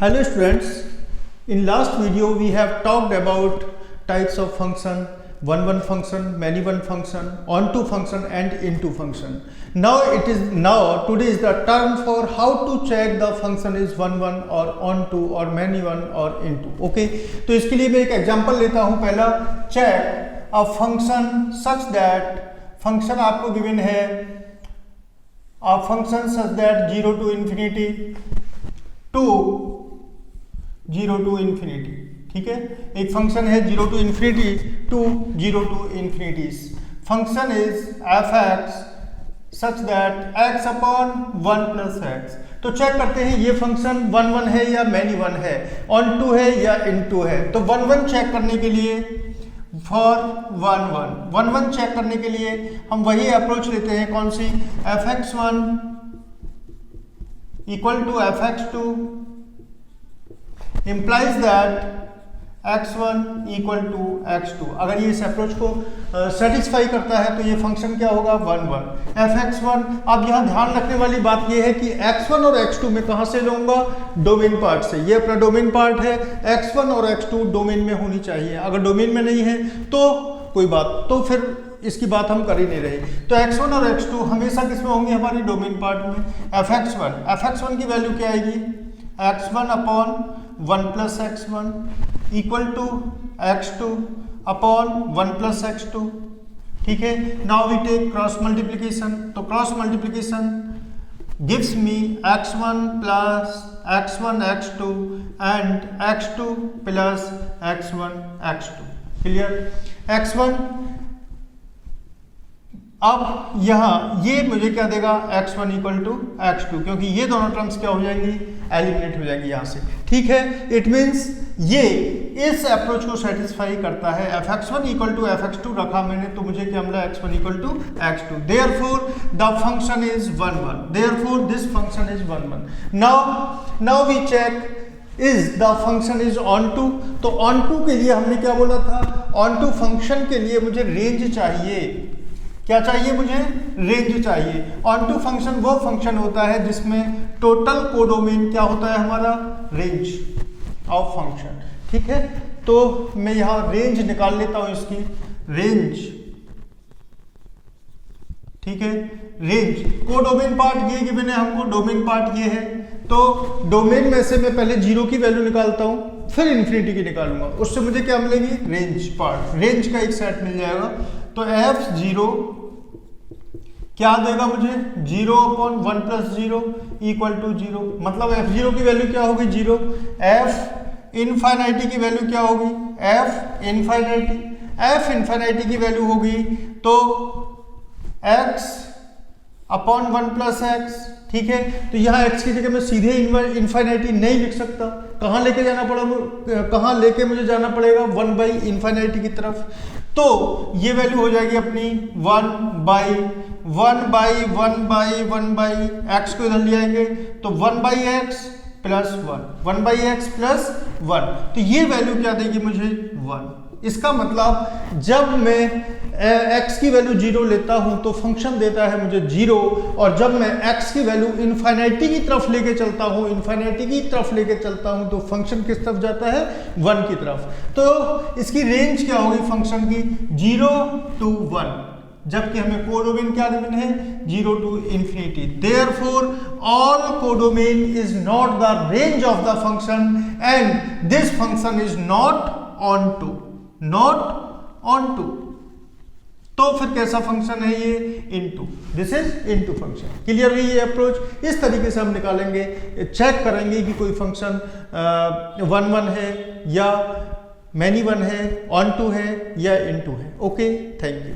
Hello students, in last video we have talked about types of function, one function, many one function, onto function and into function. Now today is the term for how to check the function is one or onto or many one or into. Okay, तो इसके लिए मैं एक example लेता हूँ. पहला, check a function such that function आपको given है a function such that 0 to infinity to 0 to infinity. ठीक है, एक फंक्शन है 0 to infinity to 0 to infinities. Function is f(x) such that x upon 1 plus x. तो check करते हैं ये फंक्शन 1 है या many one है, onto है या into है. तो 1 चेक करने के लिए फॉर 1 चेक करने के लिए हम वही अप्रोच लेते हैं. कौन सी? fx1 equal to fx2 implies that x1 equal to x2. अगर ये इस अप्रोच को सेटिस्फाई करता है तो ये फंक्शन क्या होगा? 1 fx1. अब यहाँ ध्यान रखने वाली बात ये है कि x1 और x2 में कहाँ से लूंगा? डोमेन पार्ट से. ये अपना डोमेन पार्ट है. x1 और x2 डोमेन में होनी चाहिए. अगर डोमेन में नहीं है तो कोई बात, तो फिर इसकी बात हम कर ही नहीं रहे. तो x1 और x2 हमेशा किसमें होंगे? हमारी डोमेन पार्ट में. fx1 की वैल्यू क्या आएगी? x1 upon 1 plus x1 equal to x2 upon 1 plus x2. ठीक है, now we take cross multiplication. तो cross multiplication gives me x1 plus x1 x2 and x2 plus x1 x2. Clear? x1 अब यहाँ ये मुझे क्या देगा? x1 इक्वल टू x2, क्योंकि ये दोनों टर्म्स क्या हो जाएंगी? एलिमिनेट हो जाएंगी यहाँ से. ठीक है, इट मीन्स ये इस अप्रोच को सेटिस्फाई करता है. fx1 इक्वल टू fx2 रखा मैंने, तो मुझे क्या मिला? x1 equal to x2. Therefore the function is 1. Therefore this function is 1. Now we check is the function is onto. तो onto के लिए हमने क्या बोला था? onto फंक्शन के लिए मुझे रेंज चाहिए. क्या चाहिए? मुझे रेंज चाहिए. onto फंक्शन वो फंक्शन होता है जिसमें टोटल कोडोमेन क्या होता है? हमारा रेंज ऑफ फंक्शन. ठीक है, तो मैं यहां रेंज निकाल लेता हूं इसकी. रेंज, ठीक है, रेंज कोडोमेन पार्ट ये गिवन है हमको. डोमेन पार्ट ये है, तो डोमेन में से मैं पहले 0 की वैल्यू निकालता हूं, फिर इन्फिनिटी की निकालूंगा. उससे मुझे क्या मिलेगी? Range part. रेंज का एक सेट मिल जाएगा. तो f0 क्या देगा मुझे? 0 अपॉन 1 प्लस 0 इक्वल टू 0. मतलब f0 की वैल्यू क्या होगी? 0. f इनफाइनाइटी की वैल्यू क्या होगी? f इनफाइनाइटी की वैल्यू होगी तो x अपॉन 1 प्लस x. ठीक है, तो यहाँ x की जगह मैं सीधे इनफाइनाइटी नहीं लिख सकता. कहाँ लेके मुझे जाना पड़ेगा? 1 बाई इनफाइनाइटी की तरफ. तो ये वैल्यू हो जाएगी अपनी 1 बाई x को इधर ले आएंगे तो 1 बाई x प्लस 1. तो ये वैल्यू क्या देगी मुझे? 1. इसका मतलब जब मैं x की वैल्यू 0 लेता हूं तो फंक्शन देता है मुझे 0, और जब मैं x की वैल्यू इनफाइनाइटी की तरफ लेके चलता हूं तो फंक्शन किस तरफ जाता है? 1 की तरफ. तो इसकी रेंज क्या होगी फंक्शन की? 0 to 1, जबकि हमें कोडोमेन क्या गिवन है? 0 to infinity. Therefore all codomain is not the range of the function and this function is not onto. तो फिर कैसा फंक्शन है ये? Into. This is into function. Clear हुई ये अप्रोच? इस तरीके से हम निकालेंगे, चेक करेंगे कि कोई फंक्शन 1 है या मैनी वन है, onto है या इनटू है. Okay, thank you.